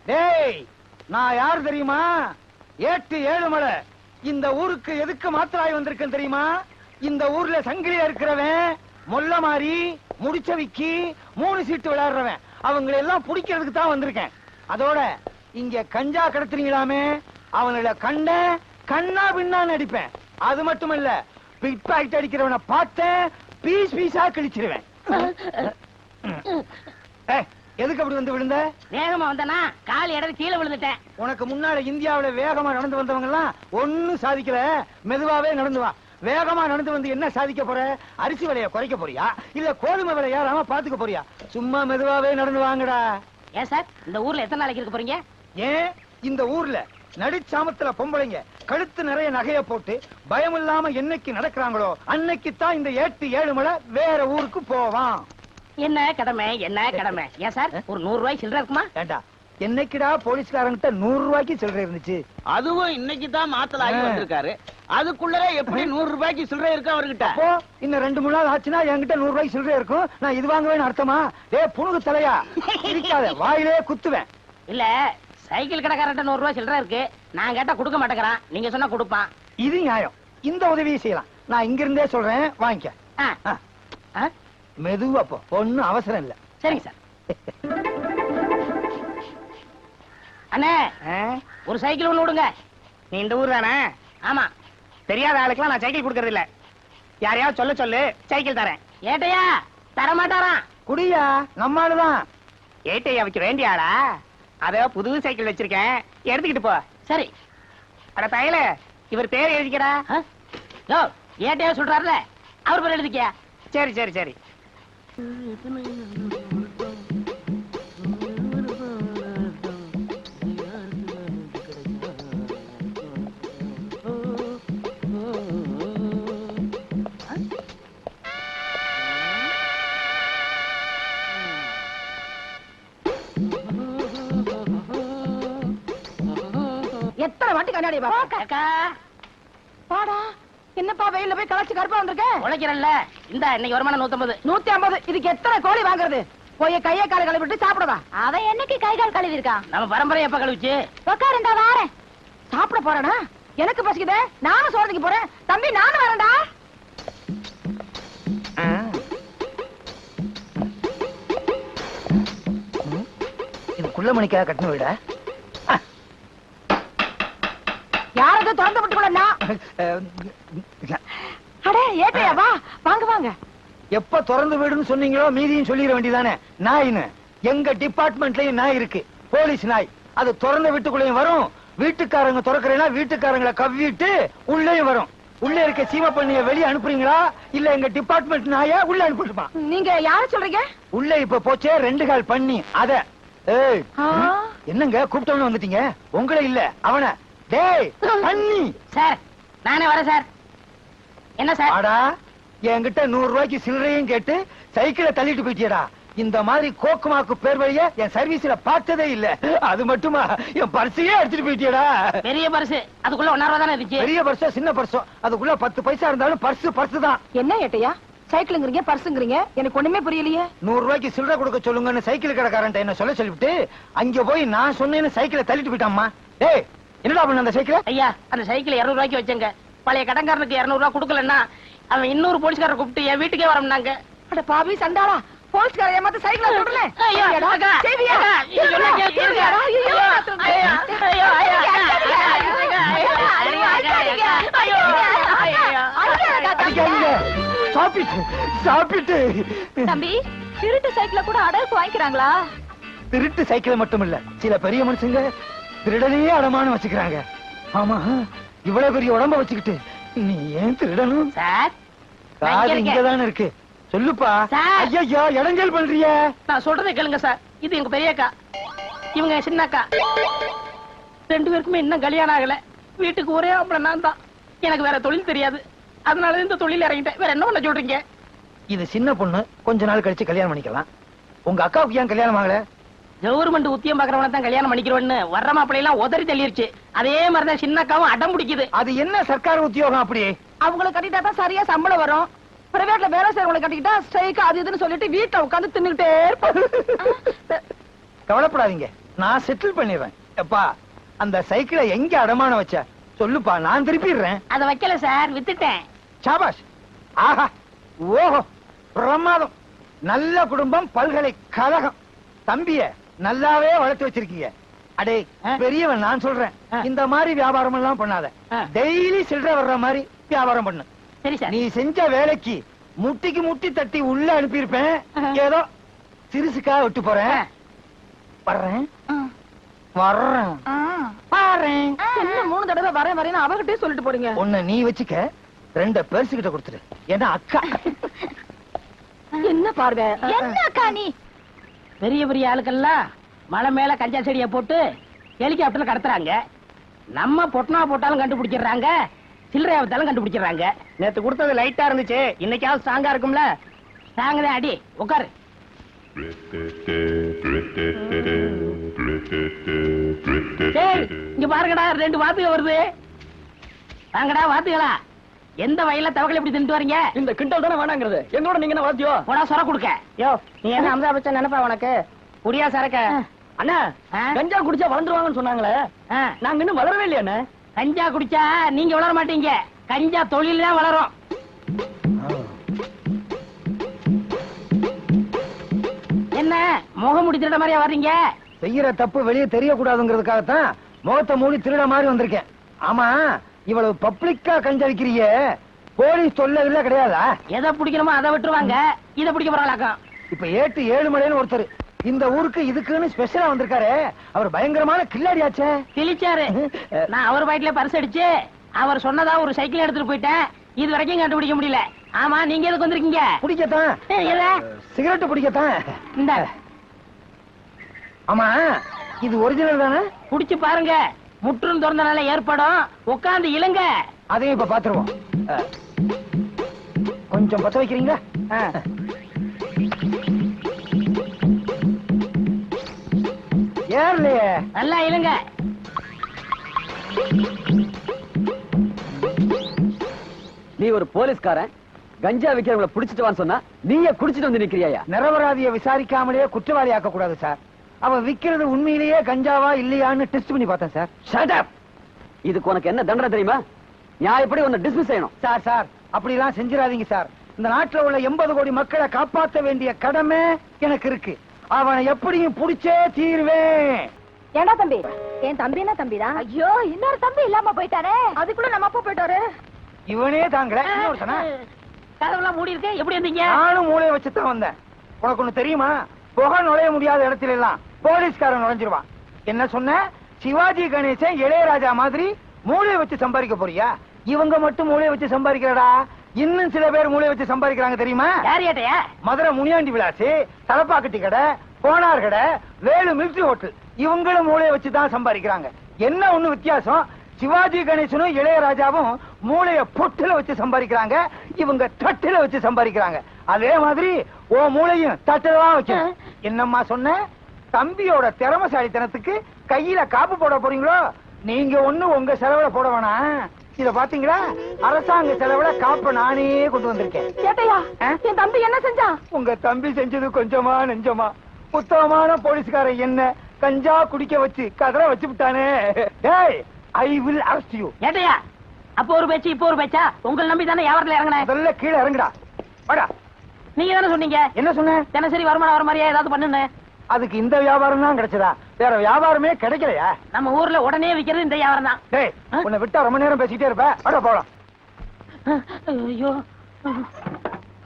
டேய், நான் யார் தெரியுமா? ஏட்டு ஏழுமலை. இந்த ஊருக்கு எதுக்கு மாத்திராய் வந்திருக்கேன் தெரியுமா? இந்த ஊர்ல சங்கிலியா இருக்கிறவன், மொல்ல மாறி, முடிச்சவிக்கி, 3 சீட்டு விளையாடுறவன், அவங்களை எல்லாம் பிடிக்கிறதுக்கு தான் வந்திருக்கேன். அதோட இங்க கஞ்சா கடத்துறீங்களாமே, அவங்கள கண்ணா பின்னான்னு அடிப்பேன். அது மட்டும் இல்ல, பிக் பாக்கெட் அடிக்கிறவனை பார்த்தேன், பீஸ் பீஸா கிழிச்சிருவேன். எதுக்கு அப்படி வந்து விழுந்த? வேகமா வந்தனா கால் இடது கீழே விழுந்துட்டேன். உனக்கு முன்னால இந்தியாவில வேகமா நடந்து வந்தவங்க எல்லாம் ஒண்ணும் சாதிக்கல. மெதுவாவே நடந்து வா. வேகமா நடந்து வந்து என்ன சாதிக்க போற? அரிசி விலைய குறைக்க போறியா, இல்ல கோதுமை விலை ஏறாம பாத்துக்க போறியா? சும்மா மெதுவாவே நடந்து வாங்கடா. ஏன் சார், இந்த ஊர்ல எத்தனை நாளைக்கு இருக்க போறீங்க? ஏன் இந்த ஊர்ல நடுச்சாமத்துல பொம்பளைங்க கழுத்து நிறைய நகைய போட்டு பயம் இல்லாம என்னைக்கு நடக்கிறாங்களோ அன்னைக்கு தான் இந்த ஏட்டு ஏழுமலை வேற ஊருக்கு போவான். என்ன கடமை என்ன கடமை? ஏன் சார், ஒரு 100 ரூபாய் சில்லறை இருக்குமா? ஏண்டா, என்னைக்குடா போலீஸ்காரங்கிட்ட 100 ரூபாய்க்கு சில்லறை இருந்துச்சு? அதுவும் இன்னைக்கு தான் மாத்தல ஆகி வந்திருக்காரு. அதுக்குள்ளே எப்படி 100 ரூபாய்க்கு சில்லறை இருக்கு அவர்கிட்ட? அப்போ இன்னும் 2-3 நாள் ஆச்சுன்னா என்கிட்ட 100 ரூபாய்க்கு சில்லறை இருக்கும். நான் இது வாங்குவேன்னு அர்த்தமா? புணுகு தலையா, இருக்காத வாயிலே குத்துவேன். இல்ல, சைக்கிள் கடைக்காரன் 100 ரூபாய் சில்லறை இருக்கு, நான் கேட்டா கொடுக்க மாட்டேங்கிறான், நீங்க சொன்னா கொடுப்பான். இது நியாயம். இந்த உதவியை செய்யலாம். நான் இங்க இருந்தே சொல்றேன், வாங்கிக்க. மெதுவா போ, ஒண்ணும் அவசரம் இல்ல. சரிங்க சார். அண்ணே, ஒரு சைக்கிள் ஒண்ணு விடுங்க. நீ இந்த ஊர் தானே? ஆமா. தெரியாத ஆளுக்கெல்லாம் நான் சைக்கிள் கொடுக்கறது இல்ல. யாரையாவது சொல்லு, சைக்கிள் தரேன். ஏட்டையா தரமாட்டாராம். குடியா, நம்மாலுதான். ஏட்டையா வைக்க வேண்டிய ஆளா? அத புது சைக்கிள் வச்சிருக்கேன், எடுத்துக்கிட்டு போ. சரி. அட பயல, இவர் பேர் எழுதிக்கடா. ஏட்டையா சொல்றாருல, அவர் பேர் எழுதிக்கியா? சரி சரி சரி. எத்தனை வாட்டி கண்ணாடி பாடா? என்னப்பா வெயில்ல போய் களைச்சு கருப்பா வந்திருக்க? உழைக்கிறல்ல, இந்த இன்னைக்கு வருமானம் 150. 150. இதுக்கு எத்தனை கோழி வாங்குறது? போய் கையை காலை கழுவிட்டு சாப்பிடவா? அவன் என்னைக்கு கை கால் கழுவி இருக்கான்? நம்ம பரம்பரை எப்ப கழுவிச்சு? உட்காருண்டா, வாரேன். சாப்பிட போறேனா? எனக்கு பசிக்குதே, நானும் சோதனைக்கு போறேன். தம்பி, நானும் வரேன்டா. இது குள்ள மணிக்கா கட்டணம் விட யாரது திறந்து விட்டுக்கொள்ளா? அடே ஏட்டையா, வா, வாங்க வாங்க. எப்ப திறந்து வீடுன்னு சொன்னீங்களோ மீதியும் சொல்லிட வேண்டியதானே. நாயின்னு எங்க டிபார்ட்மெண்ட்லயும் நாய் இருக்கு, போலீஸ் நாய். அது திறந்த வீட்டுக்குள்ளேயும் வரும், வீட்டுக்காரங்க திறக்கிறேன்னா வீட்டுக்காரங்களை கவ்விட்டு உள்ளேயும் வரும். உள்ள இருக்க சீம பண்ணிய வெளியே அனுப்புறீங்களா, இல்ல எங்க டிபார்ட்மெண்ட் நாய உள்ள அனுப்பிட்டுமா? நீங்க யார சொல்றீங்க? உள்ள இப்ப போச்சே 2 கால் பண்ணி அத. ஏய், என்னங்க கூப்பிட்டவன வந்துட்டீங்க? உங்களை இல்ல அவன. டேய் பண்ணி. சார், நானே வரேன் சார். என்ன சார்? ஆடா, என்கிட்ட 100 ரூபாய்க்கு சில்லறையும் கேட்டு சைக்கிளை தள்ளிட்டு போயிட்டியடா. இந்த மாதிரி கோக்குமாக்கு பேர் வழிய என் சர்வீஸ்ல பார்த்ததே இல்ல. அது மட்டுமா, என் பர்சையே எடுத்துட்டு போயிட்டியடா. பெரிய பர்ஸ், அதுக்குள்ள 1 ரூபா தானே இருந்துச்சு. பெரிய பர்ஸோ சின்ன பர்ஸோ, அதுக்குள்ள 10 பைசா இருந்தாலும் பர்ஸ் தான். என்ன ஏட்டையா, சைக்கிள்ங்கறீங்க பர்ஸ்ங்கறீங்க, எனக்கு ஒண்ணுமே புரியலையே. 100 ரூபாய்க்கு சில்லறை கொடுக்க சொல்லுங்கன்னு சைக்கிள் கடைக்காரன்ட்ட என்ன சொல்லிவிட்டு அங்க போய் நான் சொன்னேன்னு சைக்கிளை தள்ளிட்டு போயிட்டாம்மா. டேய், என்னடா பண்ண அந்த சைக்கிளை? ஐயா, அந்த சைக்கிள் 200 ரூபாய்க்கு வச்சேங்க. பழைய கடன்காரனுக்கு 200 ரூபாய் கொடுக்கலன்னா அவன் 200 போலீஸ்காரரை கூப்பிட்டு என் வீட்டுக்கே வரம்னாங்க. அட பாவி சண்டாளா, போலீஸ்கார ஏமாத்த சைக்கிளை தொடல. ஐயோ அக்கா, சேவியா இது சொன்னா கேக்குறியாடா? ஐயோ ஐயோ சாப்பிட்டு. தம்பி, திருட்டு சைக்கிள கூட அடகு வாங்கிக்கிறாங்களா? திருட்டு சைக்கிள் மட்டும் இல்ல, சில பெரிய மனுஷங்க திருடனையே அடமானம் வச்சுக்கிறாங்க. ஆமா, இவ்வளவு பெரிய உடம்ப வச்சுக்கிட்டு நீ ஏன் திருடணும்? சார், காது இங்கதானே இருக்கு, சொல்லுப்பா. ஐயா, இடைஞ்சல் பண்றிய? நான் சொல்றதை கேளுங்க சார். இது எங்க பெரிய அக்கா, இவங்க சின்ன அக்கா. 2 பேருக்குமே இன்னும் கல்யாணம் ஆகல. வீட்டுக்கு ஒரே ஆம்பளை நான் தான். எனக்கு வேற தொழில் தெரியாது, அதனால இந்த தொழில் இறங்கிட்டேன். வேற என்ன பண்ண சொல்றீங்க? இது சின்ன பொண்ணு, கொஞ்ச நாள் கழிச்சு கல்யாணம் பண்ணிக்கலாம். உங்க அக்காவுக்கு ஏன் கல்யாணம் ஆகல? கவர்மெண்ட் உத்தியம் பாக்குறவன தான் கல்யாணம் பண்ணிக்கிறோன்னு வர்ற மாப்பிள்ளை எல்லாம் உதறி தள்ளிருச்சு. அதே மாதிரிதான் சின்ன அக்காவும் அடம் பிடிக்குது. அது என்ன சர்க்கார் உத்தியோகம் அப்படி? அவங்களை கட்டிட்டா தான் சரியா சம்பளம் வரும். பிரைவேட்ல வேலை செய்யறவங்களை கட்டிக்கிட்டா ஸ்ட்ரைக் அது இதுன்னு சொல்லிட்டு வீட்டை உட்காந்து தின்னுகிட்டே இருப்போம். கவலைப்படாதீங்க, நான் செட்டில் பண்ணிடுறேன். எப்பா அந்த சைக்கிளை எங்க அடமானம் வச்ச சொல்லுப்பா, நான் திருப்பிடுறேன். அத வைக்கல சார், வித்துட்டேன். சாபாஷ். ஆஹா, ஓஹோ, பிரமாதம். நல்ல குடும்பம், பல்கலைக்கழகம். தம்பிய நல்லாவே வளர்த்து வச்சிருக்கீங்க. அடே பெரியவன், நான் சொல்றேன், இந்த மாதிரி வியாபாரம் எல்லாம் பண்ணாத. டெய்லி சில்லறை வர்ற மாதிரி வியாபாரம் பண்ணு. சரி சார். நீ செஞ்ச வேலைக்கு முட்டிக்கு முட்டி தட்டி உள்ள அனுப்பியிருப்பேன். ஏதோ சிறுசுக்கா விட்டு போறேன். வர்றேன் வர்றேன் பாறேன். என்ன 3 தடவை வரேன் வரேன்னு அவகிட்டே சொல்லிட்டு போறீங்க? ஒண்ணு நீ வச்சுக்க, 2 பெருசு கிட்ட கொடுத்துரு. ஏன்னா அக்கா. என்ன பார்வை? என்ன அக்கா நீ? பெரிய பெரிய ஆளுக்கெல்லாம் மலை மேல கஞ்சா செடியை போட்டு ஹெலிகாப்டர்ல கடத்துறாங்க. நம்ம பொட்டனா போட்டாலும் கண்டுபிடிச்சிடுறாங்க, சில்லறை ஆபத்தாலும் கண்டுபிடிச்சிடுறாங்க. நேத்து கொடுத்தது லைட்டா இருந்துச்சு, இன்னைக்காவது ஸ்ட்ராங்கா இருக்கும்ல. தாங்கதான் அடி, உட்காரு. டேய், இங்க பாருங்கடா, 2 வாத்துக வருது. வாங்கடா வாத்துகளா. எந்த வயல்ல தவக்கலை இப்படி தின்ட்டு வரீங்க? இந்த கிண்டல் தானே வேணாங்கிறது. எங்களோட நீங்க என்ன வாத்தியோ? போடா சொர கொடுக்க. யோ, நீ என்ன அமிதா பச்சன் நினைப்பா உனக்கு? குடியா சரக்க? அண்ணா, கஞ்சா குடிச்சா வளர்ந்துருவாங்கன்னு சொன்னாங்களே, நாங்க இன்னும் வளரவே இல்லையா அண்ணா? கஞ்சா குடிச்சா நீங்க வளர மாட்டீங்க, கஞ்சா தொழில் தான் வளரும். என்ன முகமுடி திருட மாதிரியா வர்றீங்க? செய்யற தப்பு வெளியே தெரியக்கூடாதுங்கிறதுக்காகத்தான் முகத்தை மூடி திருட மாதிரி வந்திருக்கேன். ஆமா, இவ்வளவு பப்ளிக்கா கஞ்சா விக்கிறீங்க, போலீஸ் சொல்ல இல்ல கிடையாதா? எதை பிடிக்கணுமோ அதை விட்டுருவாங்க, இதை பிடிக்க போறாளாக்கம். இப்ப 7 மலைன்னு ஒருத்தர் இந்த ஊருக்கு இதுக்குன்னு ஸ்பெஷலா வந்திருக்காரு. அவர் பயங்கரமான கில்லாடியாச்சே. கிழிச்சாரு. நான் அவர் பாயிட்ல பரிசு அடிச்சு அவர் சொன்னதா ஒரு சைக்கிள் எடுத்துட்டு போயிட்டேன். இது வரைக்கும் கண்டுபிடிக்க முடியல. ஆமா, நீங்க எதுக்கு வந்திருக்கீங்க? பிடிக்கத்தான். சிகரெட் பிடிக்கத்தான். இந்த ஆமா, இது ஒரிஜினல் தானே? குடிச்சு பாருங்க, முற்றும் திறந்தனால ஏற்படும். உட்கார்ந்து இழுங்க. அதையும் இப்ப பாத்துருவோம். கொஞ்சம் பத்த வைக்கிறீங்களா? ஏர்லையே. நல்லா இழுங்க. நீ ஒரு போலீஸ்காரன், கஞ்சா விக்கிறவங்கள புடிச்சிட்டு வான்னு சொன்னா நீயே குடிச்சிட்டு வந்து நிக்கிறியா? நிரபராதிய விசாரிக்காமலே குற்றவாளி ஆக்க கூடாது சார். அவன் விக்கிறது உண்மையிலேயே கஞ்சாவா இல்லையான்னு டெஸ்ட் பண்ணி பார்த்தேன் சார். Shut up. இதுக்கு உனக்கு என்ன தண்டனை தெரியுமா? நியாயப்படி உன்னை டிஸ்மிஸ் செய்யணும். சார் சார், அப்படிலாம் செஞ்சிடாதீங்க சார். இந்த நாட்டுல உள்ள 80 கோடி மக்களை காப்பாற்ற வேண்டிய கடமை எனக்கு இருக்கு. அவனை எப்படியும் புடிச்சே தீர்வேன். ஏண்டா தம்பி? என் தம்பி என்ன தம்பிதான்? ஐயோ, இன்னொரு தம்பி இல்லாம போயிட்டானே. அதுக்குள்ள நம்ம அப்பா போயிட்டாரு. இவனே தாங்களே. இன்னொருத்தனா? கதவுலாம் மூடி இருக்கு, எப்படி வந்தீங்க? நானும் மூளையை வச்சுதான் வந்தேன். உனக்கு ஒண்ணு தெரியுமா? புகை நுழைய முடியாத இடத்துல எல்லாம் போலீஸ்காரன் நுழைஞ்சிருவான். என்ன சொன்ன? சிவாஜி கணேசன் இளையராஜா மாதிரி மூளையை வச்சு சம்பாதிக்க போறியா? இவங்க மட்டும் மூளையை வச்சு சம்பாதிக்கிறடா, இன்னும் சில பேர் மூளையை வச்சு சம்பாதிக்கிறாங்க தெரியுமா? யார் ஏட்டையா? மதுரை முனியாண்டி விலாசி, தலப்பாக்கட்டி கடை, போனார் கடை, வேலு மிலிட்டரி ஹோட்டல், இவங்களும் மூளையை வச்சுதான் சம்பாதிக்கிறாங்க. என்ன ஒண்ணு வித்தியாசம்? சிவாஜி கணேசனும் இளையராஜாவும் மூளைய பொட்டுல வச்சு சம்பாதிக்கிறாங்க, இவங்க தட்டுல வச்சு சம்பாதிக்கிறாங்க. அதே மாதிரி ஓ மூளையும் தட்டுல தான் வைக்கணும். என்னம்மா சொன்ன? தம்பியோட திறமசாலித்தனத்துக்கு கையில காப்பு போட போறீங்களோ? நீங்க ஒண்ணு உங்க செலவுல போட வேணாம். இத பாத்தீங்களா, அரசாங்க செலவுல காப்ப நானே கொண்டு வந்திருக்கேன். கேட்டையா? என் தம்பி என்ன செஞ்சான்? உங்க தம்பி செஞ்சது கொஞ்சமா நெஞ்சமா? உத்தமமான போலீஸ்காரன் என்ன கஞ்சா குடிக்க வச்சு கதற வச்சு விட்டானே. டேய், I will arrest you. ஏட்டையா, அப்போ ஒரு பேச்சு இப்போ ஒரு பேச்சா? உங்களை நம்பி தானே வியாபாரத்துல இறங்கினேன். முதல்ல கீழே இறங்குடா. வாடா. நீங்க தானே சொன்னீங்க என்ன சொன்ன? தினசரி வருமானம் வர மாதிரியா ஏதாவது பண்ணுன்னு. அதுக்கு இந்த வியாபாரம் தான் கிடைச்சதா? வேற வியாபாரமே கிடைக்கலையா? நம்ம ஊர்ல உடனே விக்கிறது இந்த வியாபாரம் தான். டேய், உன்னை விட்டா ரொம்ப நேரம் பேசிக்கிட்டே இருப்ப. வாடா போலாம். ஐயோ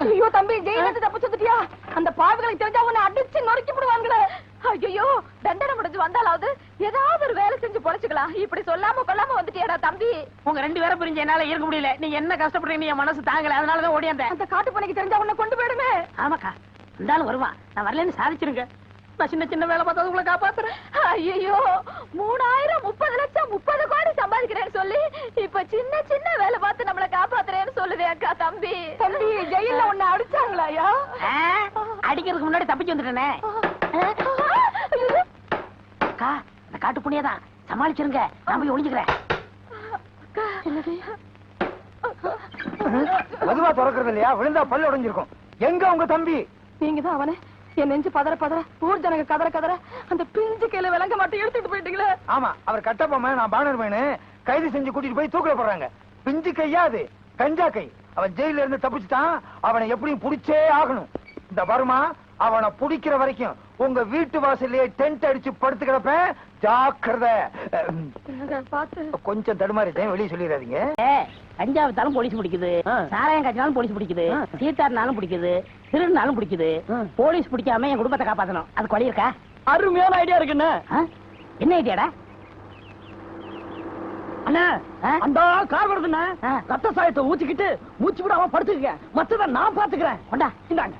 ஐயோ தம்பி, ஜெயிலிருந்து தப்பிச்சு வந்துட்டியா? அந்த பாவிகளுக்கு தெரிஞ்சா உன்னை அடிச்சு நொறுக்கி விடுவாங்களே. ஐயோ, தண்டனை முடிஞ்சு வந்தாலாவது ஏதாவது ஒரு வேலை செஞ்சு பொழைச்சுக்கலாம். இப்படி சொல்லாம கொள்ளாம வந்துட்டியாடா தம்பி. உங்க 2 பேரை பிரிஞ்சு என்னால இருக்க முடியல. நீங்க என்ன கஷ்டப்படுறீங்க, என் மனசு தாங்கல, அதனாலதான் ஓடியாந்தேன். அந்த காட்டு பணிக்கு தெரிஞ்சா உன்னை கொண்டு போயிடுமே. ஆமாக்கா, இருந்தாலும் வருவான். நான் வரலன்னு சாதிச்சிருங்க. நான் சின்ன சின்ன வேலை பார்த்தா உங்களை காப்பாத்துறேன். ஐயோ, 3000 30 லட்சம் 30 கோடி சம்பாதிக்கிறேன்னு சொல்லி இப்ப சின்ன சின்ன வேலை பார்த்து நம்மள காப்பாத்துறேன்னு சொல்லுதே அக்கா தம்பி. தம்பி, ஜெயில உன்னை அடிச்சாங்களாயா? அடிக்கிறதுக்கு முன்னாடி தப்பிச்சு வந்துட்டேனே. அக்கா, இந்த காட்டு புண்ணியதான் சமாளிச்சிருங்க, நான் போய் ஒளிஞ்சுக்கிறேன். மதுவா திறக்கிறது இல்லையா? விழுந்தா பல்லு உடைஞ்சிருக்கும். எங்க உங்க தம்பி? நீங்க தான் அவனை என் நெஞ்சு பதற பதற ஊர் ஜனங்க கதற கதற அந்த பிஞ்சு கையில விளங்க மாட்டேன் எடுத்துட்டு போயிட்டீங்களே. ஆமா, அவர் கட்டப்பொம்மை, நான் பானர் மேனு கைது செஞ்சு கூட்டிட்டு போய் தூக்கில போடுறாங்க. பிஞ்சு கையா அது, கஞ்சா கை. அவன் ஜெயில இருந்து தப்பிச்சுட்டான். அவனை எப்படியும் புடிச்சே ஆகணும். இந்த வருமா, அவனை புடிக்கிற வரைக்கும் உங்க வீட்டு வாசல்லே டென்ட் அடிச்சு படுத்து கிடப்பேன். ஜாக்கிரதை. பாத்து கொஞ்சம் தடுமாறிட்டேன், வெளியே சொல்லிடாதீங்க. கஞ்சா வித்தாலும் போலீஸ் பிடிக்குது, சாராயம் காய்ச்சினாலும் போலீஸ் பிடிக்குது, சீட்டாடினாலும் பிடிக்குது, திருடினாலும் பிடிக்குது. போலீஸ் பிடிக்காம என் குடும்பத்தை காப்பாத்தணும். அது கொலை இருக்கா? அருமையான ஐடியா இருக்குண்ணே. என்ன ஐடியாடா? அண்ணா, அந்த கார் வருதுண்ணா. ரத்த சாயத்தை ஊத்திக்கிட்டு மூச்சு விடாம படுத்துக்க. மத்தத நான் பாத்துக்கிறேன். கொண்டா. இந்தாங்க.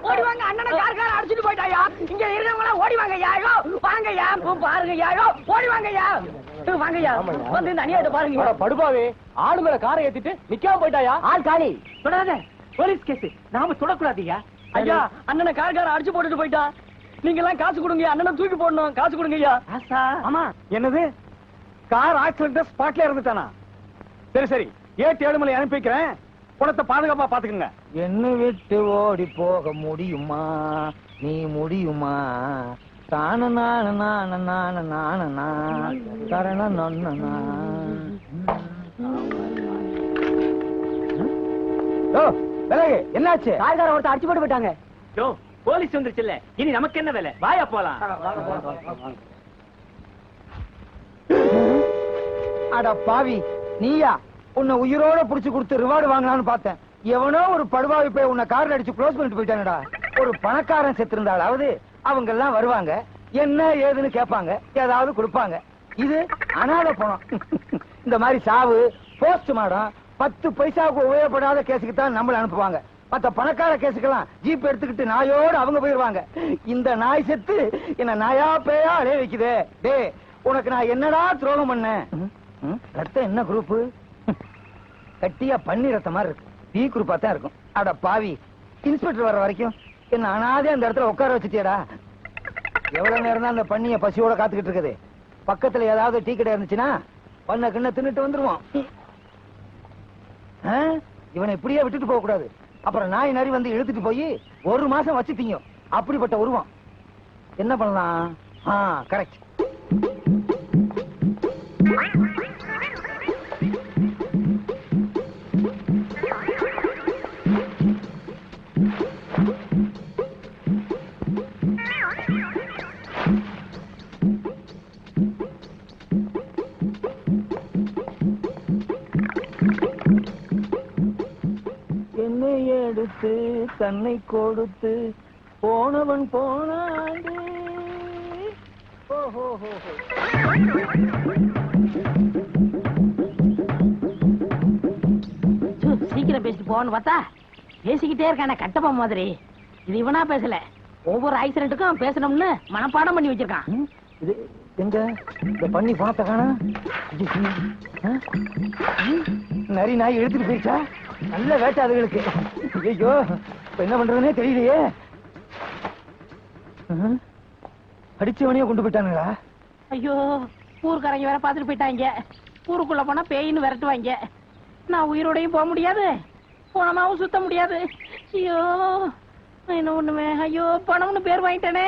ஓடிவாங்க, அண்ணனை கார் அடிச்சுட்டு போயிட்டாயா. இங்க இருந்தவங்க ஓடிவாங்க. யாரோ வாங்கய்யா, பாருங்கய்யா, ஓடிவாங்கய்யா, வாங்கய்யா. வந்து இந்த அநியாயத்தை பாருங்க. படுபாவே, ஆளு மேல காரை ஏத்திட்டு நிக்காம போயிட்டாயா. ஆள் காலி. தொடாத, போலீஸ் கேஸ். நாம தொடக்கூடாதுயா. ஐயா, அண்ணனை கார அடிச்சு போட்டுட்டு போயிட்டா. நீங்க எல்லாம் காசு கொடுங்க. அண்ணனை தூக்கி போடணும். காசு கொடுங்க ஐயா. ஆமா, என்னது கார் ஆக்சிடென்ட் ஸ்பாட்ல இருந்துட்டானா? சரி சரி, 7 மணி அனுப்பி வைக்கிறேன். குளத்தை பாதுகாப்பா பாத்துக்கங்க. என்ன விட்டு ஓடி போக முடியுமா? நீ முடியுமா? தான நான நான நான நான கரண நொன்னா. விலகு, என்னாச்சு? காய்கார ஒருத்தர் அடிச்சு போட்டு போயிட்டாங்க. யோ, போலீஸ் வந்துருச்சுல்ல, இனி நமக்கு என்ன வேலை? வாயா போலாம். அட பாவி, நீயா? உன்னை உயிரோட புடிச்சு கொடுத்து ரிவார்டு வாங்கலாம்னு பார்த்தேன். எவனோ ஒரு படுபாவி போய் உன்னை கார்ல அடிச்சு க்ளோஸ் பண்ணிட்டு போயிட்டானடா. ஒரு பணக்காரன் செத்திருந்தாலாவது அவங்க எல்லாம் வருவாங்க, என்ன ஏதுன்னு கேட்பாங்க, ஏதாவது கொடுப்பாங்க. இது அனாதை பணம். இந்த மாதிரி சாவு, போஸ்ட் மாடம், 10 பைசாவுக்கு உபயோகப்படாத கேஸுக்கு தான் நம்மள அனுப்புவாங்க. மத்த பணக்கார கேஸுக்கெல்லாம் ஜீப் எடுத்துக்கிட்டு நாயோடு அவங்க போயிருவாங்க. இந்த நாய் செத்து என்ன நாயா பேயா அலைய வைக்குதே. டே, உனக்கு நான் என்னடா துரோகம் பண்ணேன்? ரத்தம் என்ன குரூப்? கட்டியா பன்னி ரத்த மாதிரி இருக்கு. பி குரூப்பா தான் இருக்கும். அட பாவி, இன்ஸ்பெக்டர் வர்ற வரைக்கும் என்ன அனாதே அந்த இடத்துல உட்கார வச்சுட்டியடா. எவ்வளவு நேரம் தான் அந்த பண்ணிய பசியோட காத்துக்கிட்டு இருக்குது. பக்கத்துல ஏதாவது டீ கடை இருந்துச்சுன்னா பண்ண கிண்ண தின்னுட்டு வந்துருவோம். இவனை இப்படியே விட்டுட்டு போக கூடாது. அப்புறம் நாய் நரி வந்து இழுத்துட்டு போய் 1 மாசம் வச்சு திங்கும். அப்படிப்பட்ட உருவம். என்ன பண்ணலாம்? கரெக்ட். என்னை எடுத்து தன்னை கொடுத்து போனவன் போனாண்டே. சீக்கிரம் பேசிட்டு போன்னு பார்த்தா பேசிக்கிட்டே இருக்கான கட்டப்பா மாதிரி. இது இவனா பேசல, ஒவ்வொரு ஆக்சிடென்ட்டுக்கும் பேசணும்னு மனப்பாடம் பண்ணி வச்சிருக்கான். இது எங்க இந்த பண்ணி பணத்தை காணா? நரி நாய் எடுத்துட்டு போயிடுச்சா? நல்ல வேட்டை அதுகளுக்கு. ஐயோ, இப்ப என்ன பண்றதுன்னே தெரியலையே. அடிச்சவனையும் கொண்டு போயிட்டானுங்களா? ஐயோ, ஊருக்காரங்க வேற பாத்துட்டு போயிட்டாங்க. ஊருக்குள்ள போனா பேயின்னு விரட்டுவாங்க. நான் உயிரோடையும் போக முடியாது, போனமாவும் சுத்த முடியாது. ஐயோ, என்ன ஒண்ணுமே. ஐயோ, பணம்னு பேர் வாங்கிட்டேனே.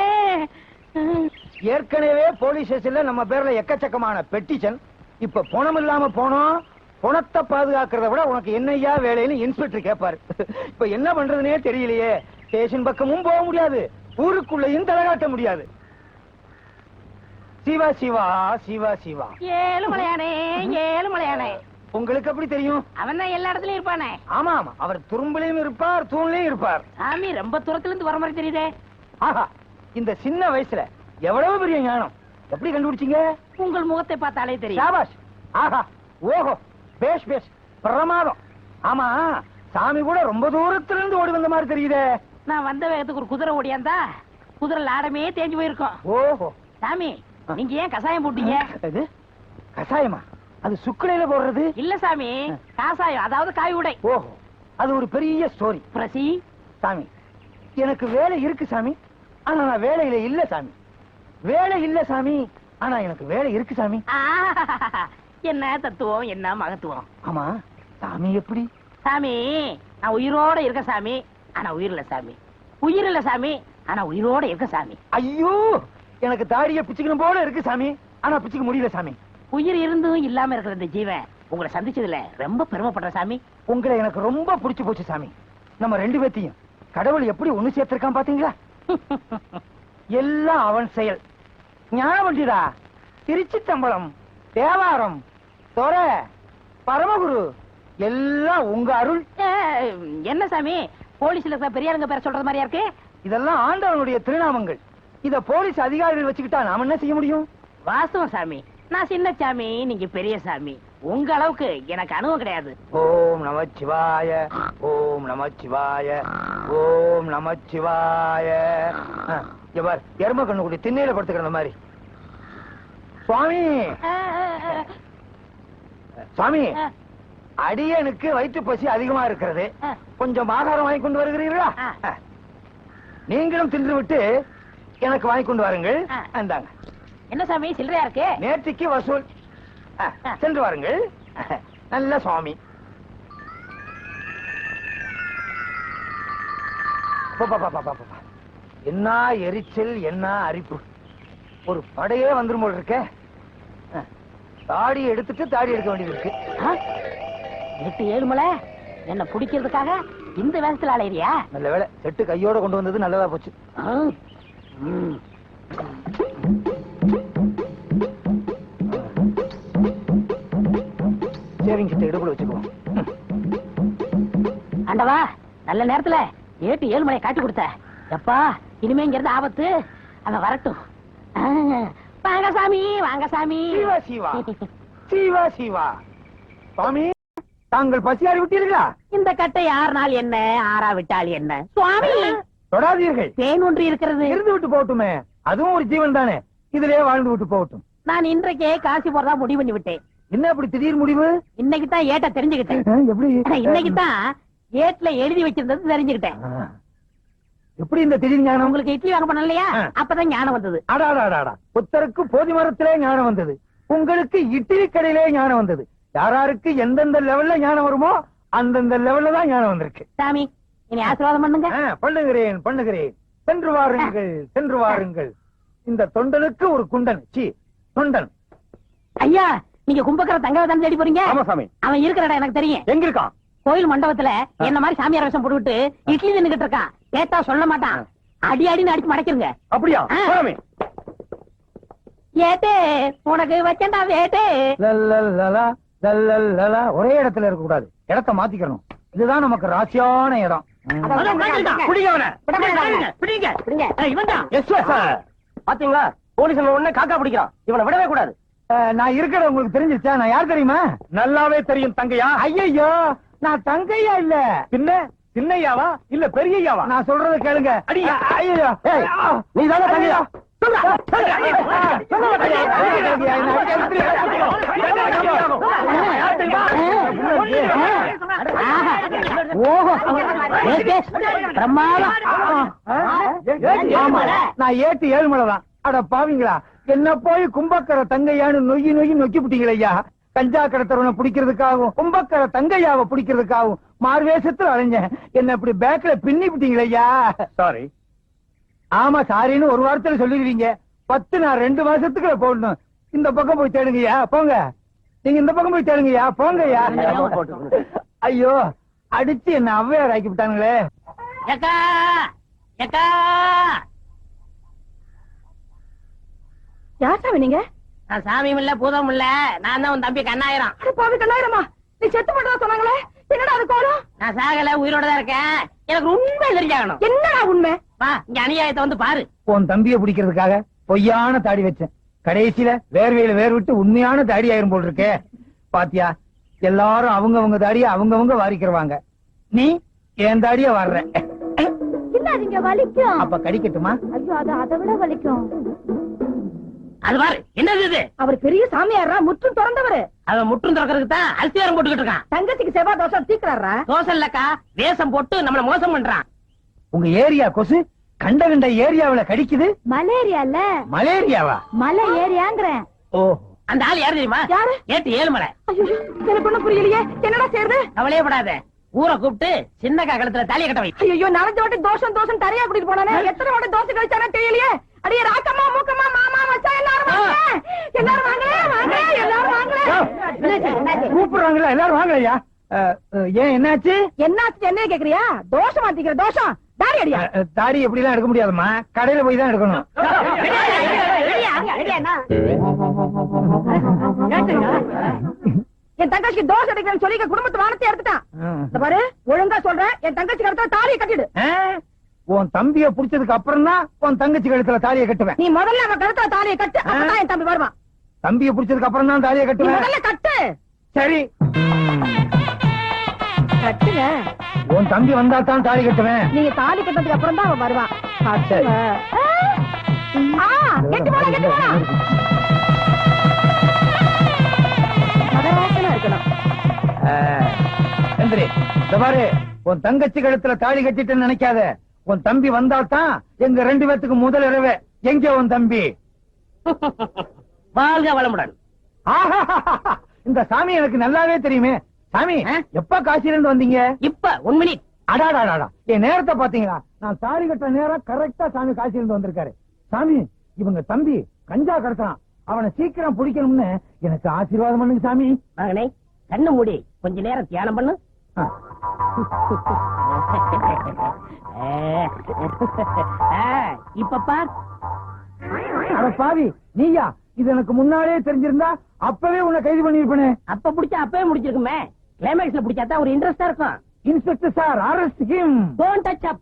ஏற்கனவே போலீஸ் ஸ்டேஷன்ல நம்ம பேர்ல எக்கச்சக்கமான பெட்டிஷன். இப்ப பணம் இல்லாம போனோம். பணத்தை பாதுகாக்கிறத விட உனக்கு என்னையா வேலைன்னு இன்ஸ்பெக்டர் கேட்பாரு. இப்ப என்ன பண்றதுனே தெரியலையே. ஸ்டேஷன் பக்கமும் போக முடியாது, ஊருக்குள்ளேயும் தலைகாட்ட முடியாது. சிவா சிவா சிவா சிவா. ஏழுமலையானே, ஏழுமலையானே. உங்களுக்கு எப்படி தெரியும்? அவன் தான் எல்லா இடத்துலயும் இருப்பானே. ஆமா ஆமா, அவர் துரும்புலயும் இருப்பார், தூண்லயும் இருப்பார். சாமி ரொம்ப தூரத்துல இருந்து வர மாதிரி தெரியுதே. ஆஹா, இந்த சின்ன வயசுல எவ்வளவு பெரிய ஞானம். எப்படி கண்டுபிடிச்சீங்க? உங்கள் முகத்தை பார்த்தாலே தெரியும். சாபாஷ். ஆஹா, ஓஹோ, பேஷ் பேஷ், பிரமாதம். ஆமா, சாமி கூட ரொம்ப தூரத்துல இருந்து ஓடி வந்த மாதிரி தெரியுதே. நான் வந்த வேகத்துக்கு ஒரு குதிரை ஓடியாந்தா குதிரை லாடமே தேஞ்சு போயிருக்கும். ஓஹோ. சாமி, நீங்க ஏன் கசாயம் போட்டீங்க? இது கசாயமா? அது சுக்குலையில போடுறது இல்ல சாமி, காசாயம், அதாவது காய் உடை. ஓஹோ, அது ஒரு பெரிய ஸ்டோரி. பிரசி, சாமி, எனக்கு வேலை இருக்கு சாமி, ஆனா நான் வேலையில இல்ல சாமி. வேலை இல்ல சாமி, ஆனா எனக்கு வேலை இருக்கு சாமி. என்ன தத்துவம், என்ன மகத்துவம். ஆமா, சாமி எப்படி? சாமி, நான் உயிரோட இருக்க சாமி, ஆனா உயிர் இல்ல சாமி. உயிர் இல்ல சாமி, ஆனா உயிரோட இருக்க சாமி. ஐயோ, எனக்கு தாடிய பிச்சுக்கணும் போல இருக்கு சாமி, ஆனா பிச்சுக்க முடியல சாமி. உயிர் இருந்தும் இல்லாம இருக்கிற இந்த ஜீவன் உங்களை சந்திச்சதுல ரொம்ப பெருமைப்படுற சாமி. உங்களை எனக்கு ரொம்ப பிடிச்சு போச்சு சாமி. நம்ம 2 பேத்தையும் கடவுள் எப்படி ஒண்ணு சேர்த்திருக்கான் பாத்தீங்களா? எல்லாம் அவன் செயல். ஞானவண்டிடா, திருச்சி தம்பலம், தேவாரம், தொர, பரமகுரு எல்லாம் உங்க அருள். என்ன சாமி, போலீஸ்ல இருக்கிற பெரியாருங்க பேர சொல்றது மாதிரியா இருக்கு? இதெல்லாம் ஆண்டவனுடைய திருநாமங்கள். இத போலீஸ் அதிகாரிகள் வச்சுக்கிட்டா நாம என்ன செய்ய முடியும்? வாஸ்தவம் சாமி, நான் சின்ன சாமி, நீங்க பெரிய சாமி. உங்க அளவுக்கு எனக்கு அனுபவம் கிடையாது. ஓம் நமச்சிவாய, ஓம் நமச்சிவாய, ஓம் நமச்சிவாய. இவர் எரும கண்ணு கூடி திண்ணையில படுத்துக்கிற மாதிரி. சுவாமி, சுவாமி, அடியனுக்கு வயிற்று பசி அதிகமா இருக்கிறது. கொஞ்சம் ஆகாரம் வாங்கி கொண்டு வருகிறீர்களா? நீங்களும் தின்று விட்டு எனக்கு வாங்கி கொண்டு வாருங்கள். அந்தாங்க. என்ன சாமி சில்லறையா இருக்கு? நேர்த்திக்கு வசூல். சென்று வாருங்கள். நல்ல சுவாமி. என்ன எரிச்சல், என்ன அரிப்பு. ஒரு படையே வந்துரும் போல இருக்க. தாடி எடுத்துட்டு தாடி எடுக்க வேண்டியது இருக்கு. 8-7 மலை என்ன பிடிக்கிறதுக்காக இந்த வேகத்துல அலையிறியா? நல்ல வேளை செட்டு கையோட கொண்டு வந்தது நல்லதா போச்சு. சேவிங் கிட்ட இடுப்புல வச்சுக்குவோம். ஆண்டவா, நல்ல நேரத்துல 8-7 மலை காட்டி கொடுத்த. எப்பா, இனிமே இங்க இருந்து ஆபத்து. அவன் வரட்டும். வாங்க சாமி, வாங்க சாமி. சிவா சிவா, சிவா சிவா. சுவாமி, தாங்கள் பசியாறி விட்டீர்களா? இந்த கட்டை 6 நாள் என்ன, 6 விட்டால் என்ன? சுவாமி, தொடாதீர்கள். தேன் ஒன்று இருக்கிறது. இருந்து விட்டு போகட்டுமே, அதுவும் ஒரு ஜீவன் தானே. இதிலே வாழ்ந்து விட்டு போகட்டும். நான் இன்றைக்கே காசி போறதா முடிவு பண்ணி விட்டேன். என்ன அப்படி திடீர் முடிவு? இன்னைக்கு தான் ஏட்ட தெரிஞ்சுக்கிட்டேன். எப்படி? இன்னைக்கு தான் ஏட்ல எழுதி வச்சிருந்தது தெரிஞ்சுக்கிட்டேன். எப்படி இந்த திடீர் ஞானம்? உங்களுக்கு இட்லி வாங்க பண்ணலையா? அப்பதான் ஞானம் வந்தது. அடாடாடாடா, புத்தருக்கு போதி மரத்திலே ஞானம் வந்தது, உங்களுக்கு இட்லி கடையிலே ஞானம் வந்தது. யாராருக்கு எந்தெந்த லெவல்ல ஞானம் வருமோ அந்தந்த லெவல்ல தான் ஞானம் வந்திருக்கு. சாமி, இனி ஆசீர்வாதம் பண்ணுங்க. பண்ணுகிறேன், பண்ணுகிறேன். சென்று வாருங்கள், சென்று வாருங்கள். இந்த தொண்டனுக்கு ஒரு குண்டன். தொண்டன். ஐயா, நீங்க கும்பக்கர தங்கவை தான் தேடி போறீங்க? ஆமா சாமி. அவன் இருக்கிற இடம் எனக்கு தெரியும். எங்க இருக்கான்? கோயில் மண்டபத்துல என்ன மாதிரி சாமியார் வேஷம் போட்டுவிட்டு இட்லி தின்னுகிட்டு இருக்கான். கேட்டா சொல்ல மாட்டான். அடி அடின்னு அடிச்சு மடக்கிருங்க. அப்படியா? சாமி, ஏட்டே உனக்கு வச்சேன்டா வேட்டே. ஒரே இடத்துல இருக்க கூடாது, இடத்தை மாத்திக்கணும். இதுதான் நமக்கு ராசியான இடம். பாத்தீங்களா, போலீஸ் உடனே காக்கா பிடிக்கிறான். இவனை விடவே கூடாது. நான் இருக்கிற உங்களுக்கு தெரிஞ்சிருச்சா? நான் யார் தெரியுமா? நல்லாவே தெரியும். தங்கையா? ஐயோ, நான் தங்கையா இல்ல, பின்ன சின்னையாவா இல்ல பெரியயாவா? நான் சொல்றத கேளுங்க. ஐயோ, நீ தானே தங்கையா? நான் 8-7 மலை தான். அட பாவீங்களா, என்ன போய் கும்பக்கர தங்கையான்னு நொய்யி நொய்யி நொக்கி விட்டீங்களா? கஞ்சா கடத்தவனை பிடிக்கிறதுக்காகவும் கும்பக்கர தங்கையாவை பிடிக்கிறதுக்காகவும் மார்வேஷத்துல அலைஞ்சேன். என்ன இப்படி பேக்ல பின்னி விட்டீங்களா? சாரி. ஆமா, சாரின்னு ஒரு வாரத்துல சொல்லிடுவீங்க. 10 நான் 2 மாசத்துக்குள்ள போடணும். இந்த பக்கம் போய் தேடுங்கய்யா, போங்க. நீங்க இந்த பக்கம் போய் தேடுங்கய்யா, போங்கய்யா. ஐயோ, அடிச்சு என்ன ஔவையார் ஆக்கி விட்டானுங்களே. ஏக்கா, ஏக்கா. யார் சாமி நீங்க? நான் சாமியும் இல்ல பூதமும் இல்ல, நான் தான் உன் தம்பி கண்ணாயிரம். பாவி கண்ணாயிரமா, நீ செத்து போட்டதா சொன்னாங்களே, என்னடா அது கோலம்? நான் சாகல, உயிரோட தான் இருக்கேன். எனக்கு உண்மை தெரிஞ்சாகணும். என்னடா உண்மை? வா, இங்க அநியாயத்தை வந்து பாரு. உன் தம்பியை பிடிக்கிறதுக்காக பொய்யான தாடி வச்சேன். கடைசியில வேர்வையில வேர் விட்டு உண்மையான தாடி ஆயிரும் போல் இருக்கே. பாத்தியா, எல்லாரும் அவங்க தாடிய அவங்க வாரிக்கிறவாங்க. நீ என் தாடிய வர்ற. இல்ல, நீங்க வலிக்கும். அப்ப கடிக்கட்டுமா? ஐயோ, அது அதை விட வலிக்கும். அது பாரு, என்னது இது? அவர் பெரிய சாமியாரா, முற்றும் திறந்தவரு. அவன் முற்றும் திறக்கிறதுக்கு தான் அல்சியாரம் போட்டுக்கிட்டு இருக்கான். தங்கச்சிக்கு செவ்வாய் தோசை தீக்குறாரா? தோசை இல்லக்கா, வேஷம் போட்டு நம்மள மோசம் பண்றான். உங்க ஏரியா கொசு கண்ட கண்ட ஏரியாவுல கடிக்குது. மலேரியால மலேரியாவா? மலை ஏரியாங்கிறேன். ஓ, அந்த ஆள் யாரு தெரியுமா? யாரு? ஏட்டு ஏழுமலை. ஐயோ, எனக்கு ஒண்ணும் புரியலையே. என்னடா செய்யறது? கவலையே படாத, ஊரை கூப்பிட்டு சின்னக்கா கழுத்துல தாலியை கட்ட வை. ஐயோ, நனைஞ்ச வாட்டி தோஷம் தோஷம் தரையா கூட்டிட்டு போனானே. எத்தனை வாட்டி தோசை கழிச்சானே தெரியலையே. அடியே ராக்கம்மா, மூக்கம்மா, மாமா, மச்சான் எல்லாரும் வாங்க. எல்லாரும் வாங்க, வாங்க, எல்லாரும் வாங்க. கூப்பிடுறாங்களா? எல்லாரும் வாங்கலையா? ஏன் என்னாச்சு? என்னாச்சு என்ன கேக்குறியா? தோஷம் மாத்திக்கிற தோஷம். தாடி அடியா. தாடி எப்படி எல்லாம் எடுக்க முடியாதும்மா, கடையில போய் தான் எடுக்கணும். என் தங்கச்சிக்கு தோசை அடிக்கிறேன்னு சொல்லி குடும்பத்து வானத்தை எடுத்துட்டான். இந்த பாரு, ஒழுங்கா சொல்றேன், என் தங்கச்சி கழுத்துல தாலியை கட்டிடு. உன் தம்பிய புடிச்சதுக்கு அப்புறம் தான் உன் தங்கச்சி கழுத்துல தாலியை கட்டுவேன். நீ முதல்ல அவன் கழுத்துல தாலியை கட்டு, அப்பதான் என் தம்பி வருவான். தம்பிய புடிச்சதுக்கு அப்புறம் தான் தாலியை நீ கட்டுவேன். முதல்ல கட்டு. சரி, கட்டுங்க. உன் தம்பி வந்தா தான் தாலி கட்டுவேன். நீங்க தாலி கட்டதுக்கு அப்புறம் தான் அவன் வருவான். சரி. கெட்டு போடா, கெட்டு போடா. மகராசனா இருக்கணும். எந்திரி. இந்த பாரு, உன் தங்கச்சி கழுத்துல தாலி கட்டிட்டு நினைக்காத. உன் தம்பி வந்தா தான் எங்க 2 பேத்துக்கு முதல் இரவு. எங்க உன் தம்பி? வாழ்க வளமுடன். ஆஹாஹாஹா. இந்த சாமி எனக்கு நல்லாவே தெரியுமே. சாமி, எப்ப காசில இருந்து வந்தீங்க? இப்ப 1 மினிட். அடாடாடாடா, என் நேரத்தை பாத்தீங்களா? நான் தாலி கட்ட நேரம் கரெக்டா சாமி காசில இருந்து வந்திருக்காரு. சாமி, இவங்க தம்பி கஞ்சா கடத்தான், அவனை சீக்கிரம் பிடிக்கணும்னு எனக்கு ஆசீர்வாதம் பண்ணுங்க சாமி. மகனே, கண்ணு மூடி கொஞ்ச நேரம் தியானம் பண்ணு. இப்ப பார். அட பாவி, நீயா? இது எனக்கு முன்னாலே தெரிஞ்சிருந்தா அப்பவே உன்னை கைது பண்ணிருப்பேனே. அப்ப பிடிச்சா அப்பவே முடிச்சிருக்குமே. கிளைமேக்ஸ்ல பிடிச்சாதான் ஒரு இன்ட்ரெஸ்டா இருக்கும். Inspector sir, arrest him. Don't touch up.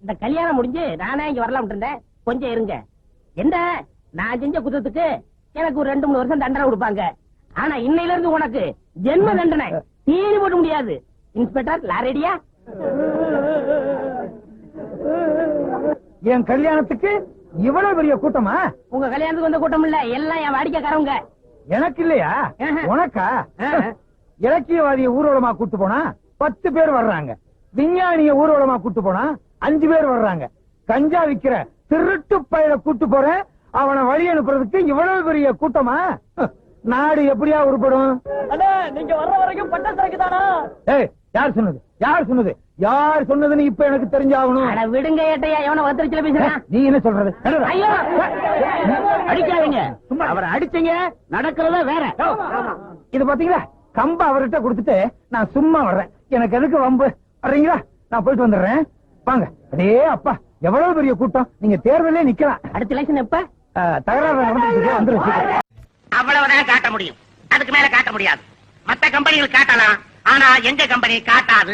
இந்த கல்யாணம் முடிஞ்சு நானே இங்க வரலாம் இருந்தேன். கொஞ்சம் இருங்க. என்ன, நான் செஞ்ச குற்றத்துக்கு எனக்கு ஒரு 2-3 வருஷம் தண்டனை கொடுப்பாங்க. ஆனா இன்னையில இருந்து உனக்கு ஜென்ம தண்டனை. தீனி போட முடியாது. இன்ஸ்பெக்டர், லாரேடியா? என் கல்யாணத்துக்கு இவ்வளவு பெரிய கூட்டமா? உங்க கல்யாணத்துக்கு வந்த கூட்டம் இல்ல, எல்லாம் என் வாடிக்கைக்காரவங்க. எனக்கு இல்லையா? உனக்கா? இலக்கியவாதிய ஊர்வலமா கூட்டு போனா 10 பேர் வர்றாங்க. விஞ்ஞானிய ஊர்வலமா கூட்டு போனா 5 பேர் வர்றாங்க. கஞ்சா விக்கிற திருட்டு பயில கூட்டு போறேன், அவனை வழி அனுப்புறதுக்கு இவ்வளவு பெரிய கூட்டமா? நாடு எப்படியா உருப்படும்? நீங்க வர்ற வரைக்கும் பட்ட சரக்கு தானா? ஏய், யார் சொன்னது? யார் சொன்னது? யார் சொன்னதுன்னு இப்ப எனக்கு தெரிஞ்சாகணும். அட விடுங்க ஏட்டையா, எவன வத்திரிச்சல பேசுறான்? நீ என்ன சொல்றது? ஐயோ, அடிக்காதீங்க. அவரை அடிச்சீங்க, நடக்கிறதா வேற. இது பாத்தீங்களா, கம்ப அவர்கிட்ட கொடுத்துட்டு நான் சும்மா வர்றேன். எனக்கு எதுக்கு வம்பு? வர்றீங்களா? நான் போயிட்டு வந்துடுறேன். வாங்க. அடே அப்பா, எவ்வளவு பெரிய கூட்டம். நீங்க தேர்தலே நிக்கலாம். அடுத்த எலெக்ஷன் எப்ப? தகராறு நடந்துட்டு வந்துருச்சு. அவ்வளவுதான் காட்ட முடியும், அதுக்கு மேல காட்ட முடியாது. மத்த கம்பெனிகள் காட்டலாம், ஆனா எங்க கம்பெனி காட்டாது.